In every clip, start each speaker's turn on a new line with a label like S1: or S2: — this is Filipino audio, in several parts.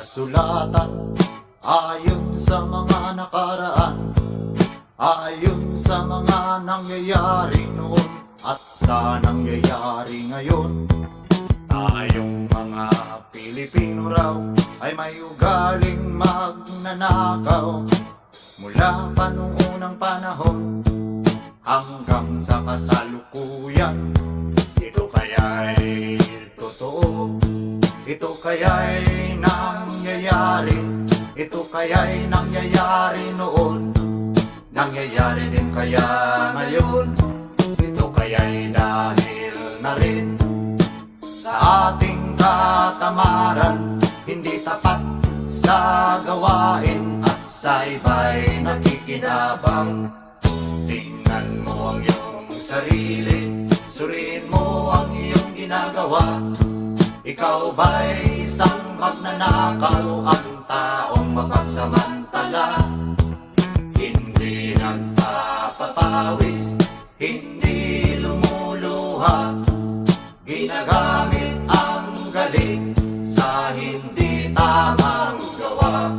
S1: kasulatan, ayon sa mga nakaraan, ayon sa mga nangyayari noon at sa nangyayari ngayon. Tayong mga Pilipino raw ay may ugaling magnanakaw, mula pa nung unang panahon hanggang sa kasalukuyan. Ito kaya'y totoo, ito kaya'y nangyayari, ito kaya'y nangyayari noon, nangyayari din kaya ngayon. Ito kaya'y dahil na rin sa ating katamaran, hindi tapat sa gawain at sa iba'y nakikinabang. Tingnan mo ang iyong sarili, suriin mo ang iyong ginagawa. Ikaw ba'y isang magnanakaw, ang taong mapagsamantala, hindi nagpapapawis, hindi lumuluha, ginagamit ang galing sa hindi tamang gawa.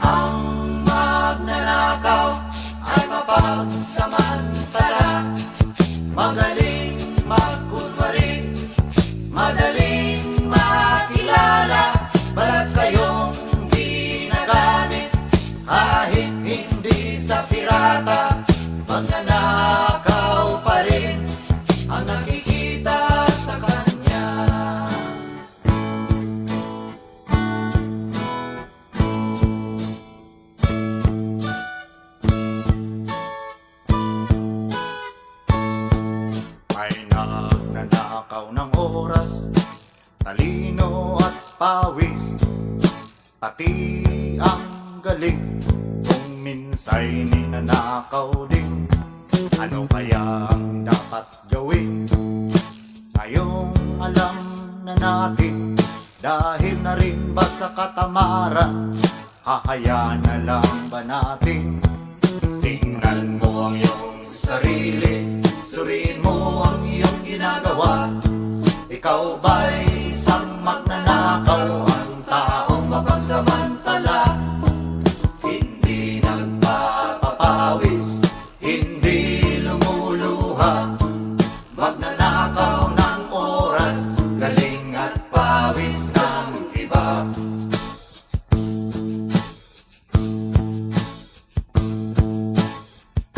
S1: Ang magnanakaw ay mapagsamantala, magaling magkunwari, madaling makilala, balat kayong ginagamit kahit hindi sa pirata. Magnanakaw pa rin ang nakikita sa kanya. May nagnanakaw ng oras, talino at pawis, pati ang galing, kung minsa'y ninanakaw din. Ano kaya ang dapat gawin? Ngayong alam na natin, dahil na rin ba sa katamaran, hahayaan na lang ba natin? Tingnan mo ang iyong sarili, suriin mo ang iyong ginagawa. Ikaw ba'y isang magnanakaw, ang taong mapagsamantala, hindi nagpapapawis, hindi lumuluha, magnanakaw ng oras, galing at pawis ng iba.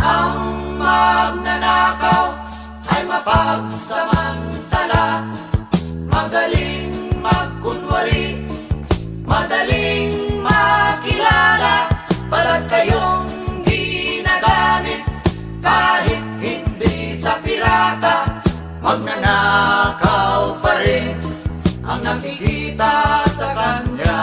S1: Ang magnanakaw ay mapagsamantala, magaling magkunwari, madaling makilala, balat kayong ginagamit kahit hindi sa pirata. Magnanakaw pa rin ang nakikita sa kanya.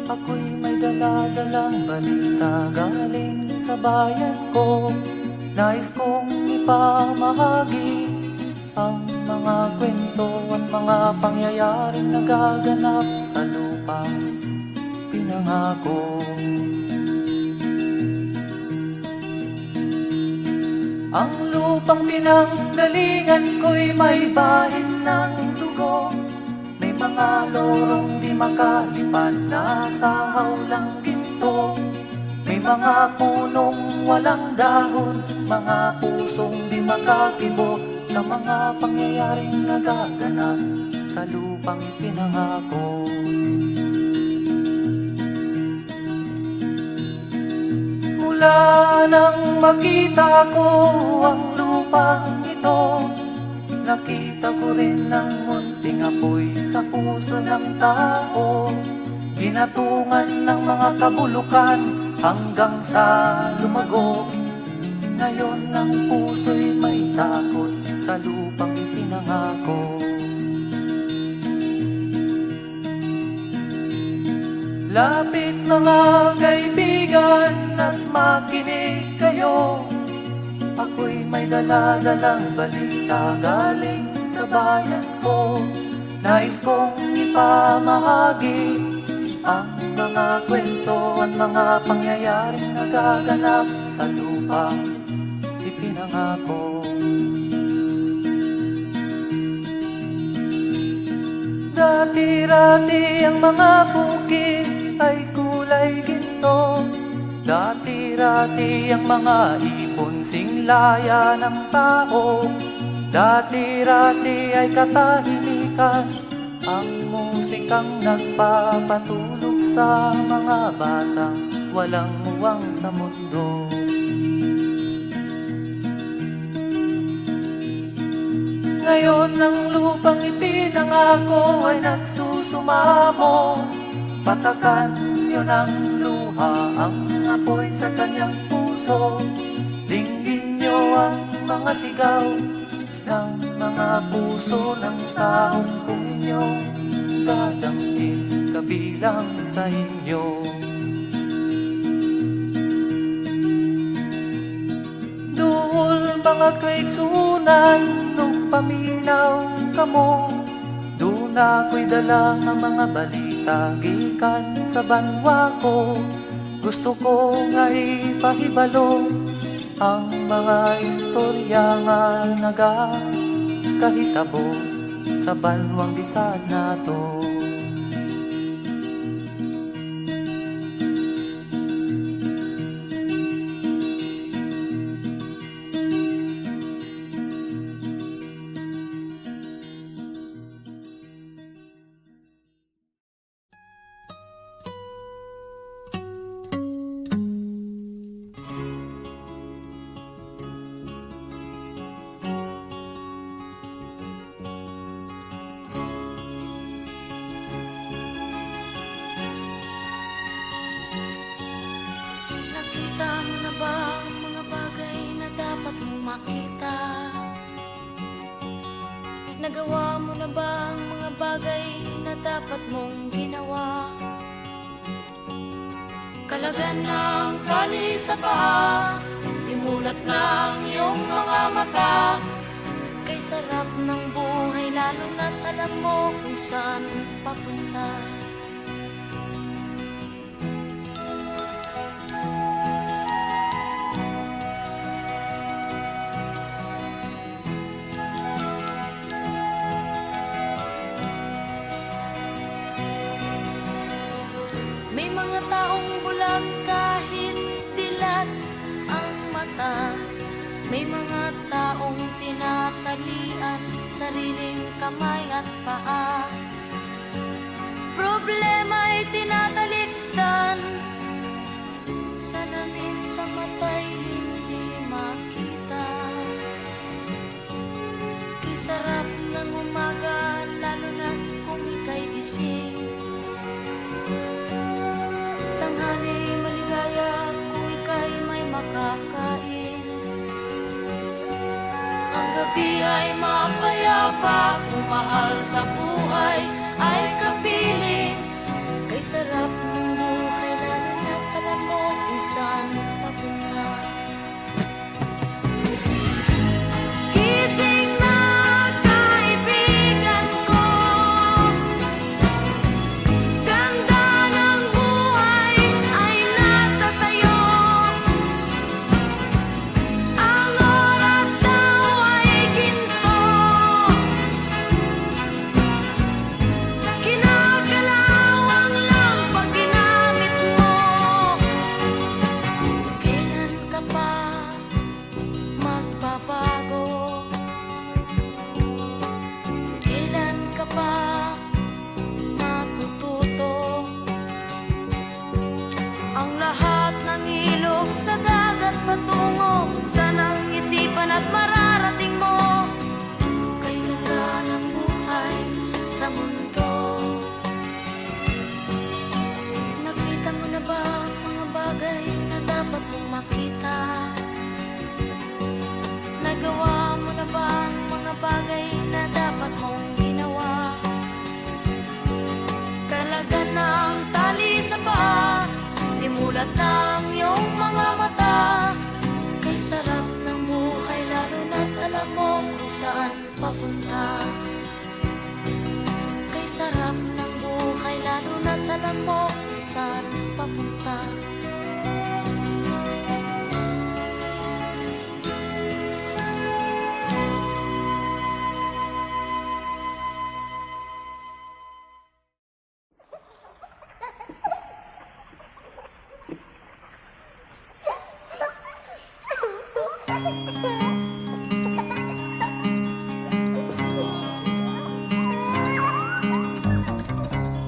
S2: Ako'y may dala-dalang balita galing sa bayan ko. Nais kong ipamahagi ang mga kwento at mga pangyayaring nagaganap sa lupang pinangako. Ang lupang pinanggalingan ko'y may bahin ng dugo, may mga lorong di makalipad na sa hawlang ginto, may mga punong walang dahon, mga pusong di makakibo sa mga pangyayaring nagaganap sa lupang pinangako. Mula nang makita ko ang lupang ito, nakita ko rin ang munting apoy sa puso ng tao. Ginatungan ng mga kabulukan hanggang sa lumago. Ngayon ang puso'y may takot sa lupang ipinangako. Lapit mga kaibigan at makinig kayo. Ako'y may dala-dalang balita galing sa bayan ko. Nais kong ipamahagi ang mga kwento at mga pangyayaring nagaganap sa lupang ipinangako. Dati-rati ang mga bukid ay kulay ginto. Dati-rati ang mga ibon singlaya ng tao. Dati-rati ay katahimikan ang musikang nagpapatulog sa mga batang walang muwang sa mundo. Ngayon ang lupang ipinangako ay nagsusumamo. Patakan niyo ng luha ang apoy sa kanyang puso. Dinggin niyo ang mga sigaw ng mga puso ng taong kung inyong dadamhin kabilang sa inyo. Duol mga kaigsunan nung paminaw kamo. Doon ako'y dala ng mga balita gikan sa banwa ko. Gusto ko nga ipahibalo ang mga istorya nga nagakahitabo sa banwang bisag nato.
S3: Nakita mo na ba ang mga bagay na dapat mong makita? Nagawa mo na ba ang mga bagay na dapat mong ginawa? Kalagan ng kali sa paa, imulat ng iyong mga mata. Kay sarap ng buhay lalo na't alam mo kung saan papunta. May mga taong bulag kahit dilat ang mata. May mga taong tinatalian sariling kamay at paa. Problema'y tinatalikdan, salamin sa mata'y hindi makita. Kisarap ng umaga lalo na kung ika'y gising. Tanghali maligaya kung ika'y may makakain. Ang gabi ay mapayapa kung mahal sa buhay ay kapiling. Kay sarap ng buhay lalo na't alam mo kung saan papunta. Gising na kaibigan ko, ganda ng buhay ay nasa sayo. Ang oras daw ay ginto, kinakalawang lang pag ginamit mo. man at mararating mo. Kay ganda ng buhay sa mundo. Nakita mo na ba ang mga bagay na dapat mong makita? Nagawa mo na ba ang mga bagay na dapat mong ginawa? Kalaga ng tali sa paa, di mulat ng iyong mga mata. Kay sarap ng buhay lalo na't alam mo kung saan papunta. Kay sarap ng buhay lalo na't alam mo kung saan papunta.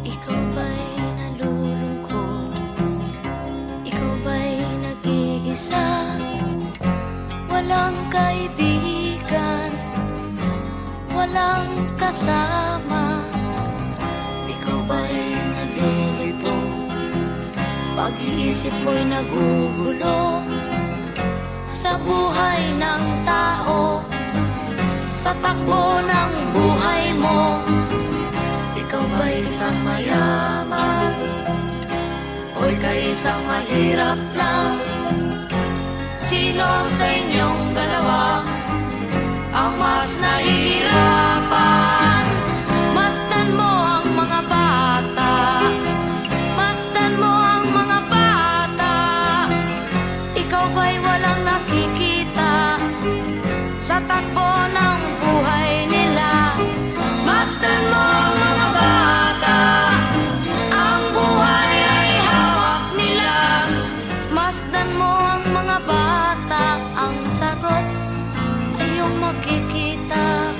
S3: Ikaw ba'y nalulungkot? Ikaw ba'y nag-iisa? Walang kaibigan, walang kasama. Ikaw ba'y nalilito? Pag-iisip mo'y nagugulo sa buhay ng tao, sa takbo ng buhay mo. Ikaw ba'y isang mayaman o ika'y isang mahirap lang? Sino sa inyong dalawa ang mas nahihirapan? Masdan mo ang mga bata, masdan mo ang mga bata. Ikaw ba'y walang nakikita sa takbo ng buhay nila? Masdan mo ang mga bata, ang buhay ay hawak nila. Masdan mo ang mga bata, ang sagot ay iyong makikita.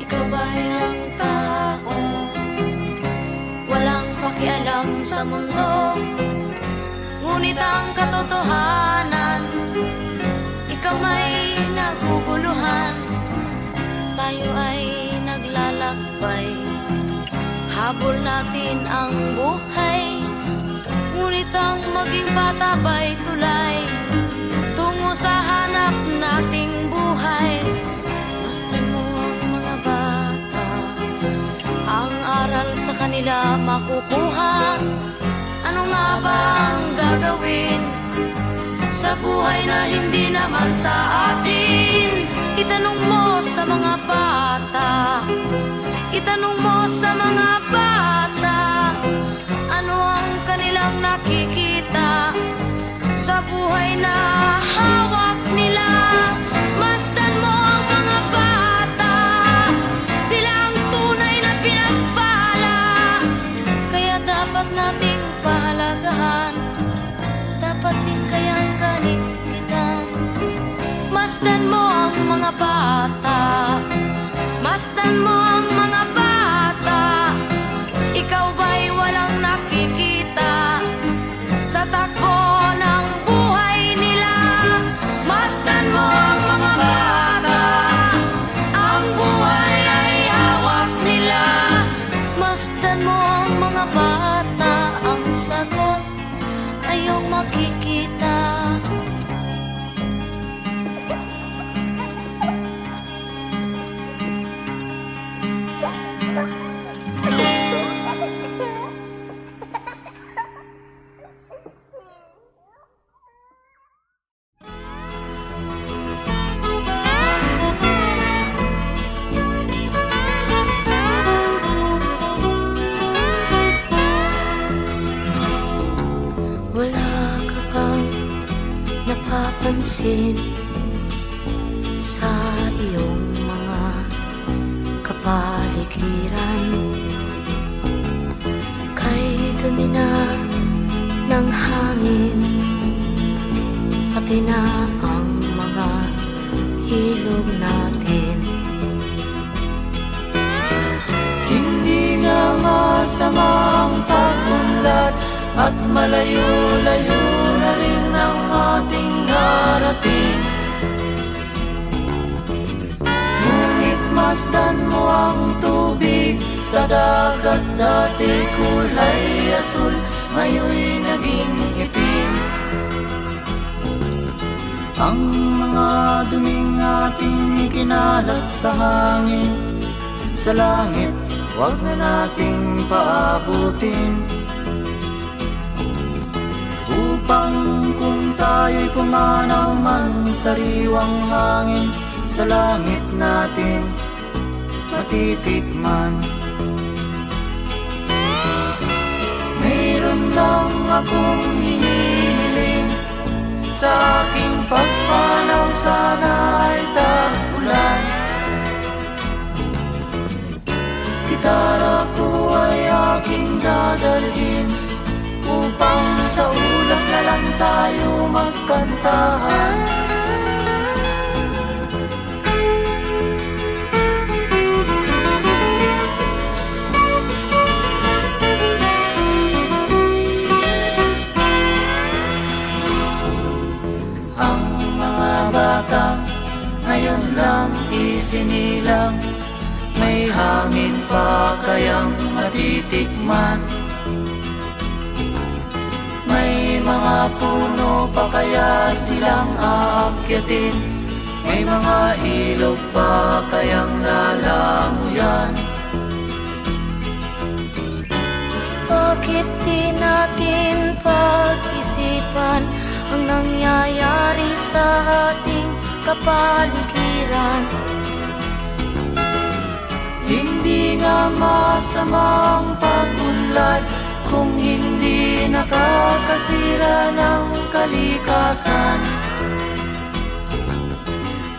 S3: Ikaw ba'y ang tao, walang pakialam sa mundo? Ngunit ang katotohanan, ikaw ay naguguluhan. Tayo ay naglalakbay, habol natin ang buhay. Ngunit ang maging bata ba'y tulay tungo sa hanap nating buhay? Masdan mo ang mga bata, ang aral sa kanila makukuha. Ano nga ba ang gagawin sa buhay na hindi naman sa atin? Itanong mo sa mga bata, itanong mo sa mga bata, ano ang kanilang nakikita sa buhay na hawak nila? Masdan mo ang mga bata, sila ang tunay na pinagpala. Kaya dapat nating pahalagahan, dapat din kayang kalimutan. Masdan mo ang mga bata, masdan mo ang mga bata. Ikaw ba'y walang nakikita sa takbo ng buhay nila? Masdan mo ang mga bata, ang buhay ay hawak nila. Masdan mo ang mga bata, ang sagot ay iyong makikita. Wala ka bang napapansin sa iyong mga kapaligiran? Kay dumi na ng hangin, pati na ang mga ilog natin.
S2: Hindi nga masamang pag-unlad at malayo-layo na rin ang ating narating.
S3: sa dagat dati kulay asul, ngayon'y naging itim.
S2: Ang mga duming ating ikinalat sa hangin, sa langit, huwag na nating paabutin. Upang kung tayo'y pumanaw man sa riwang hangin, sa langit natin matitikman.
S3: Mayroon lang akong hinihiling, sa aking pagpanaw sana ay tag-ulan. Gitara ko ay aking dadalhin, upang sa ulap na lang tayo magkantahan. Ang mga bata ngayon lang isinilang, may hangin pa kayang matitikman? May mga puno pa kaya silang aakyatin? May mga ilog pa kayang lalanguyan? Bakit di natin pag-isipan ang nangyayari sa ating kapaligiran? Hindi nga masamang pagunlad kung hindi nakakasira ng kalikasan.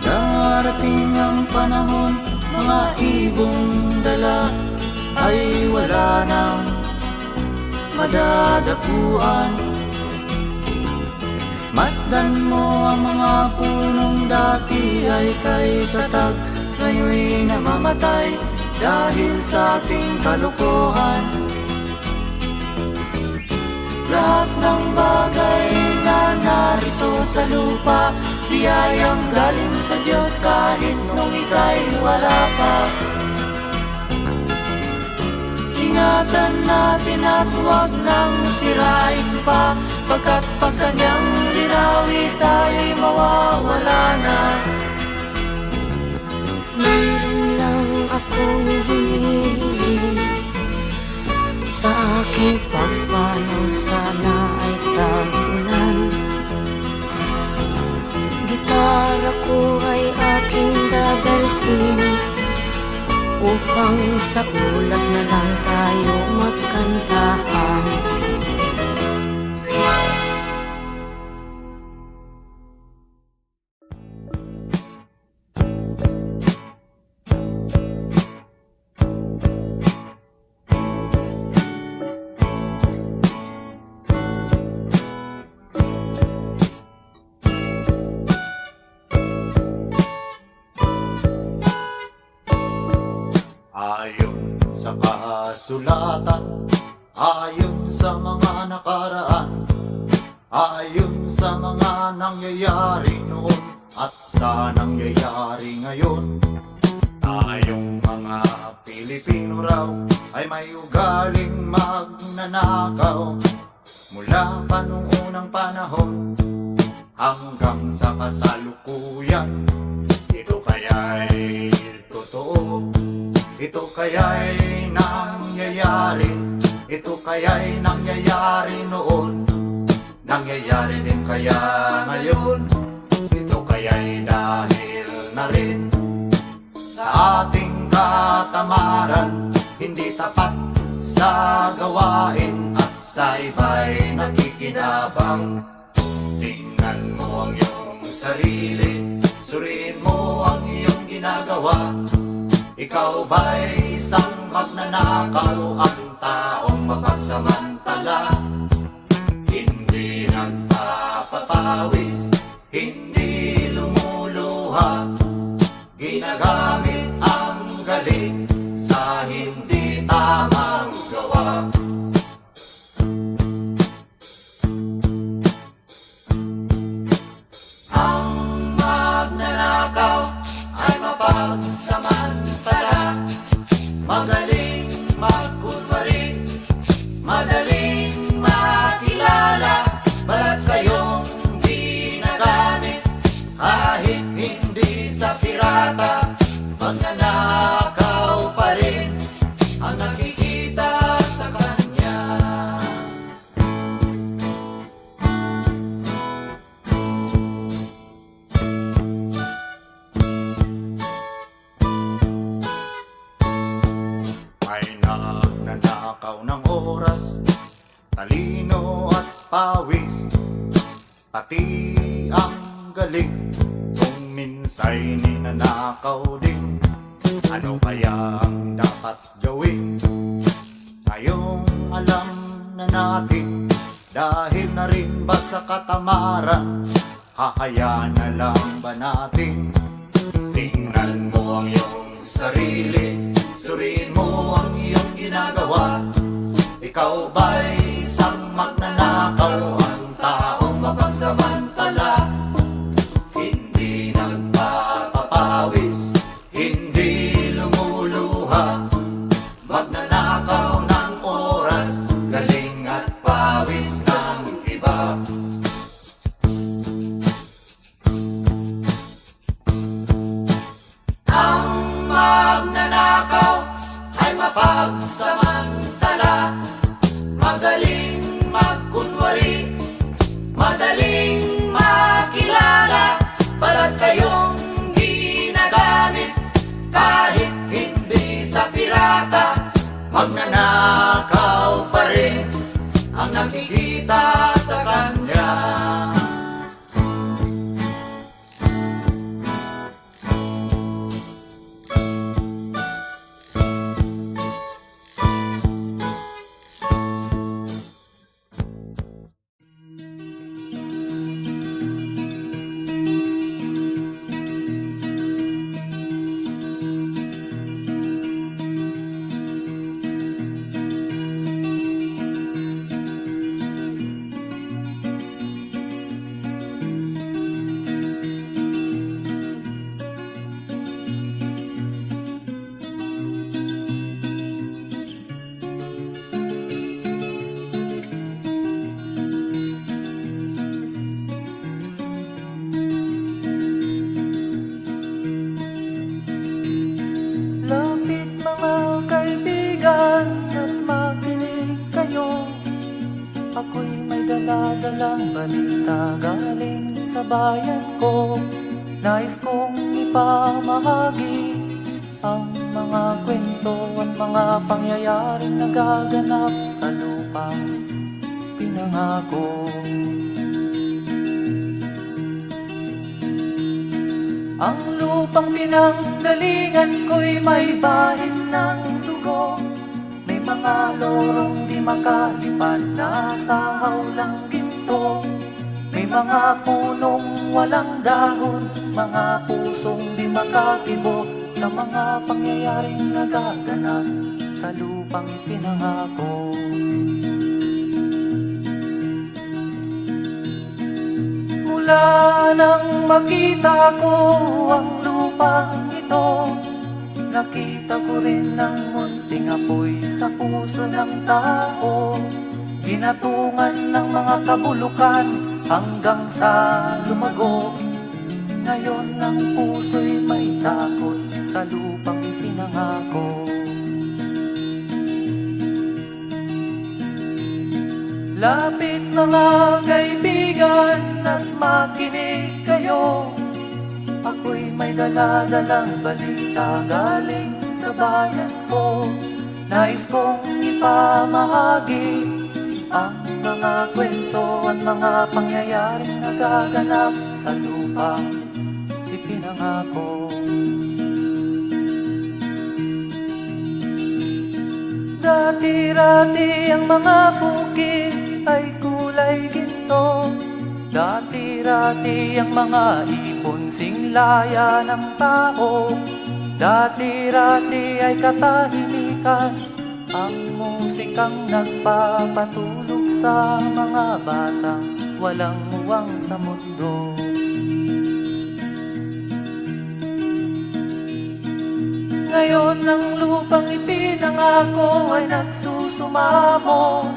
S2: Darating ang panahon, mga ibong dala ay wala nang madadakuan. Masdan mo ang mga punong dati ay kay tatag, ngayon'y namamatay dahil sa ating kalukuhan. Lahat ng bagay na narito sa lupa, biyayang galing sa Diyos kahit nung ika'y wala pa. Ingatan natin at huwag nang sirain pa, pagkat pag kanyang linawi tayo'y mawawala na. Meron lang akong hinihiling, sa aking pagpanaw sana ay tag-ulan. Gitara ko ay aking dadalhin, upang sa ulap na lang tayo magkantahan. Ayon sa kasulatan, ayon sa mga nakaraan, ayon sa mga nangyayari noon at sa nangyayari ngayon, tayong mga Pilipino raw ay may ugaling magnanakaw. Mula pa nung unang panahon hanggang sa kasalukuyan, ito kaya'y totoo. Ito kaya'y nangyayari, ito kaya'y nangyayari noon, nangyayari din kaya ngayon. Ito kaya'y dahil na rin sa ating katamaran, hindi tapat sa gawain at sa iba'y nakikinabang. Tingnan mo ang iyong sarili, suriin mo ang iyong ginagawa. Ikaw ba'y isang magnanakaw, ang taong mapagsamantala? Hindi nagpapapawis, hindi lumuluha, ginagamit ang galing sa hindi tamang gawa.
S3: Ang magnanakaw ay mapagsamantala, magaling
S2: Kahit hindi sa pirata, magnanakaw pa rin
S1: ang nakikita sa kanya.
S2: May nagnanakaw ng oras, talino at pawis, pati ang galing kung minsa'y ninanakaw din. Ano kaya ang dapat gawin? Ngayong alam na natin, dahil na rin ba sa katamaran, hahayaan na lang ba natin? Tingnan mo ang iyong sarili, suriin mo ang iyong ginagawa. Ikaw ba'y isang magnanakaw, ang taong mapagsamantala? Hindi nagpapapawis, hindi lumuluha, magnanakaw ng oras, galing at pawis ng iba.
S1: Ang magnanakaw ay mapagsamantala, magaling magkunwari, madaling makilala, balat kayong ginagamit kahit hindi sa pirata,
S2: Magnanakaw pa rin
S1: ang nakikita sa kanya.
S2: Lapit mga kaibigan at makinig kayo. Ako'y may dala-dalang balita galing sa bayan ko. Nais kong ipamahagi ang mga kwento at mga pangyayaring nagaganap sa lupang pinangako. Ang lupang pinanggalingan ko'y may bahid ng dugo. May mga lorong di makalipad na sa hawlang ginto. May mga punong walang dahon, mga pusong di makakibo sa mga pangyayaring nagaganap sa lupang pinangako. Mula nang makita ko ang lupang ito, nakita ko rin ang munting apoy sa puso ng tao. Ginatungan ng mga kabulukan hanggang sa lumago. Ngayon ang puso'y may takot sa lupang pinangako. Lapit mga kaibigan at makinig kayo. Ako'y may dala-dalang balita galing sa bayan ko. Nais kong ipamahagi ang mga kwento at mga pangyayaring nagaganap sa lupang ipinangako. Dati-rati ang mga bukid ay kulay ginto. Dati-rati ang mga ipon singlaya ng tao. Dati-rati ay katahimikan ang musikang nagpapatulog sa mga batang walang muwang sa mundo. Ngayon ang lupang ipinangako ay nagsusumamo.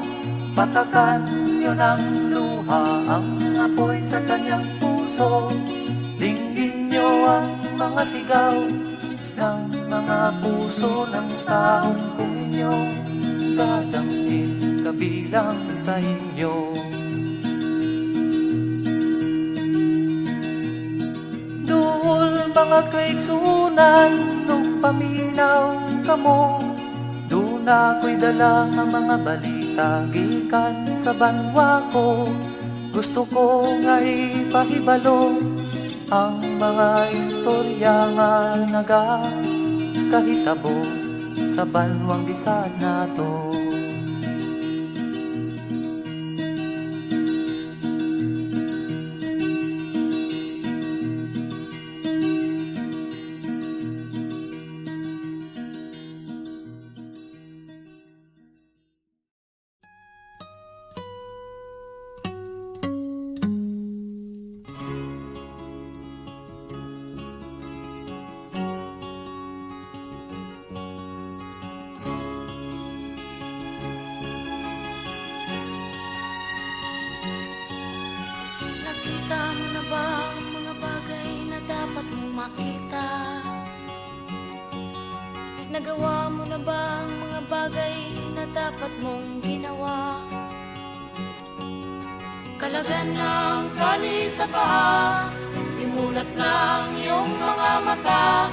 S2: Patakan yun ang luha, ang apoy sa kanyang puso. Dinggin mga sigaw ng mga puso ng taong kung inyong dadamhin kabilang sa inyo. Duol mga kaigsunan nung paminaw kamo, doon ako'y dala ang mga balita gikan sa banwa ko. Gusto ko nga ipahibalo ang mga istorya nga nagakahitabo sa banwang bisan nato.
S3: Nakita mo na ba ang mga bagay na dapat mong makita? Nagawa mo na ba ang mga bagay na dapat mong ginawa? Kalagan ng kali sa paa, imulat ng iyong mga mata.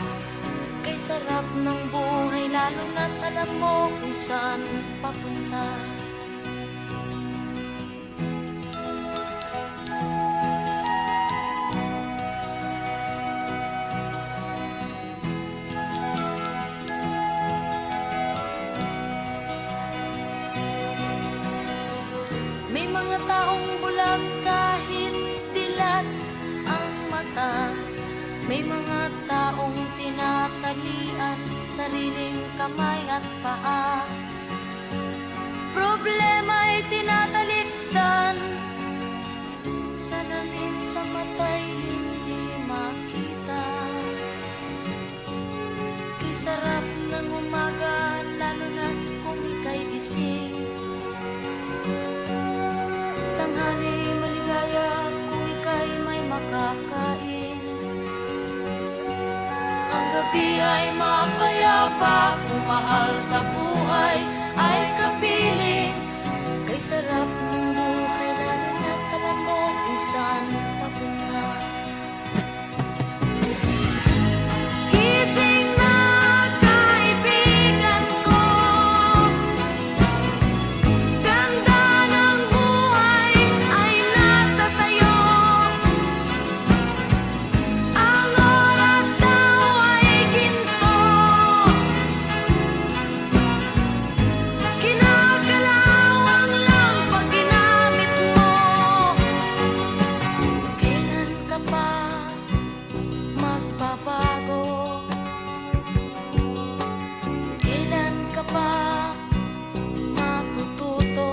S3: Kay sarap ng buhay lalo na't alam mo kung saan papunta. May mga taong bulag kahit dilat ang mata. May mga taong tinatalian sariling kamay at paa. Problema'y tinatalikdan, salamin sa mata'y hindi makita. Kisarap ng umaga lalo na kung ika'y gising. Tanghali maligaya kung ika'y may makakain. Ang gabi ay mapayapa kung mahal sa buhay ay kapiling. Kay sarap ng buhay lalo na't alam mo kung saan papunta. Gising na kaibigan ko, ganda ng buhay ay nasa sayo. Ang oras daw ay ginto, kinakalawang lang pag ginamit mo. Kailan ka pa magbabago? Kailan ka pa matututo?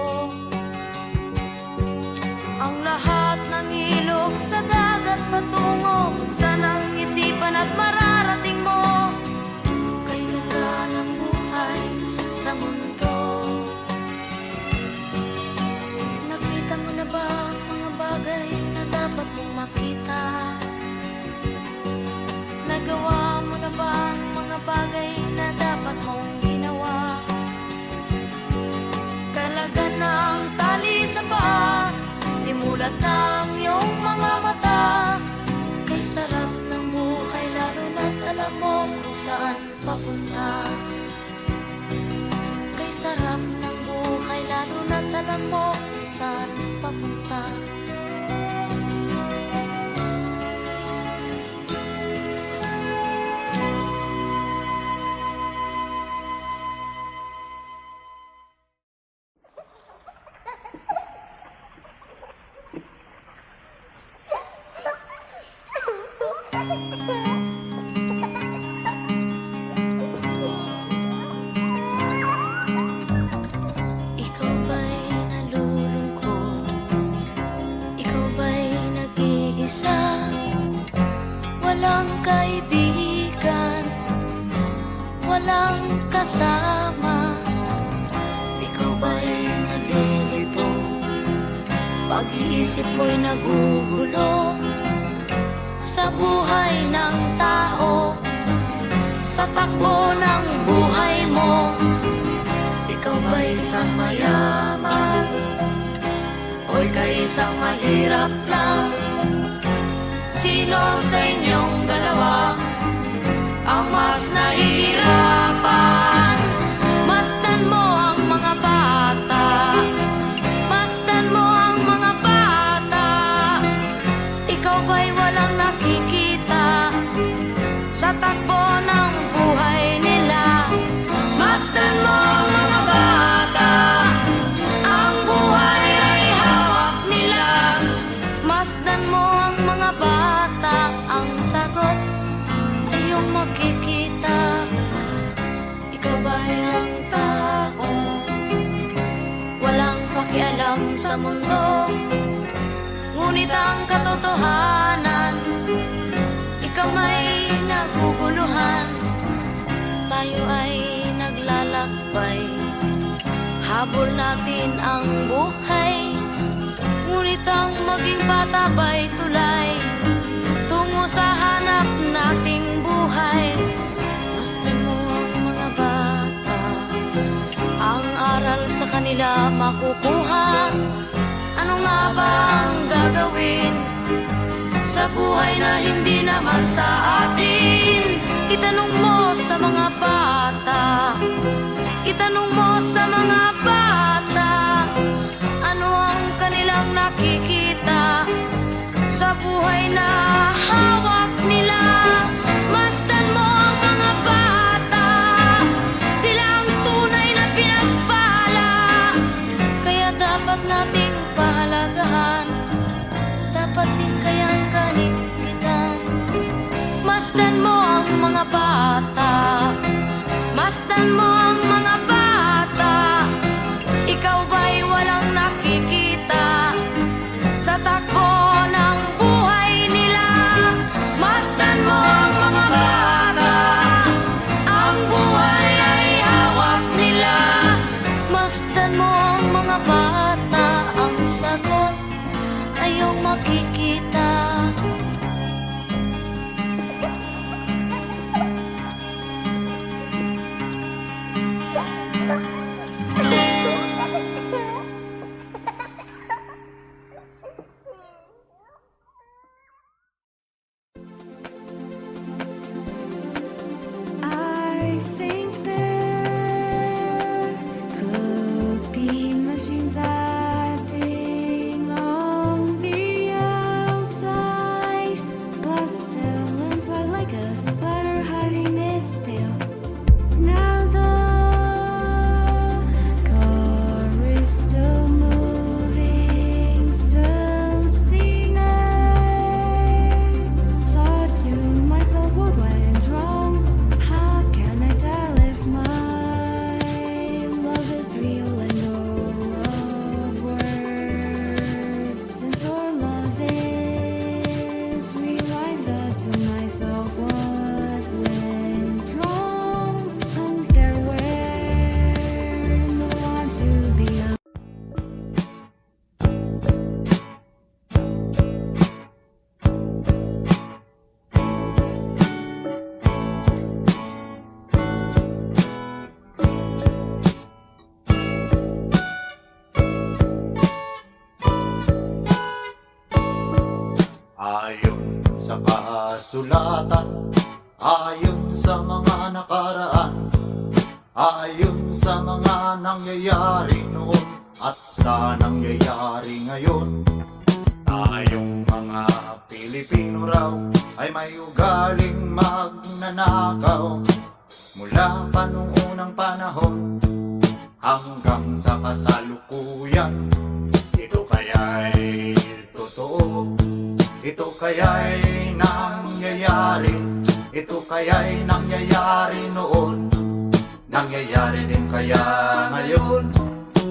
S3: Ang lahat ng ilog sa dagat patungo, saan ang isipan at mararating mo? Kay ganda ng buhay sa mundo. Nakita mo na ba ang mga bagay na dapat mong makita? Nagawa mo na ba ang mga bagay na dapat mong ginawa? Kalagan ng tali sa paa, imulat ng iyong mga mata. Kay sarap ng buhay lalo na't alam mo kung saan papunta. Kay sarap ng buhay lalo na't alam mo kung saan papunta. Ikaw ba'y nalulungkot? Ikaw ba'y nag-iisa? Walang kaibigan, walang kasama. Ikaw ba'y nalilito? Pag-iisip mo'y nagugulo sa buhay ng tao. takbo ng buhay mo.
S2: Ikaw ba'y isang mayaman? O ika'y isang mahirap lang?
S3: Sino sa inyong dalawa ang mas nahihirapan? Masdan mo ang mga bata, masdan mo ang mga bata. Ikaw ba'y walang nakikita sa takbo ng buhay nila? Masdan mo ang mga bata, ang buhay ay hawak nila. Masdan mo ang mga bata, ang sagot ay iyong makikita. Ikaw ba'y ang tao, walang pakialam sa mundo, ngunit ang katotohanan, ikaw may naguguluhan. Tayo ay naglalakbay, habol natin ang buhay, ngunit ang maging bata ba'y tulay tungo sa hanap nating buhay. Masdan mo ang mga bata, ang aral sa kanila makukuha. Ano nga ba ang gagawin sa buhay na hindi naman sa atin? Itanong mo sa mga bata, itanong mo sa mga bata, ano ang kanilang nakikita sa buhay na hawak nila. Masdan mo ang mga bata, sila ang tunay na pinagpala, kaya dapat nating pahalagahan, dapat din kayang kaligpitan. Masdan mo ang mga bata, masdan mo ang mga bata. Ikaw ba'y walang nakikita sa takbo ng buhay nila? Masdan mo ang mga bata, ang buhay ay hawak nila. Masdan mo ang mga bata, ang sagot ay iyong makikita.
S4: I think there could be machines acting on the outside, but still inside like a spider hiding its tail. Now the car is still moving, still seen it. Thought to myself, what went wrong? How can I tell if my love is real and all of words? Since our love is real, I thought to myself, what went wrong? And there were no one to be
S2: Ayon sa kasulatan, ayon sa mga nakaraan, ayon sa mga nangyayari noon at sa nangyayari ngayon, tayong mga Pilipino raw ay may ugaling magnanakaw. Mula pa nung unang panahon hanggang sa kasalukuyan, ito kaya'y totoo. Ito kaya'y nangyayari, ito kaya'y nangyayari noon, nangyayari din kaya ngayon.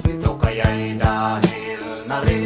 S2: Ito kaya'y dahil na rin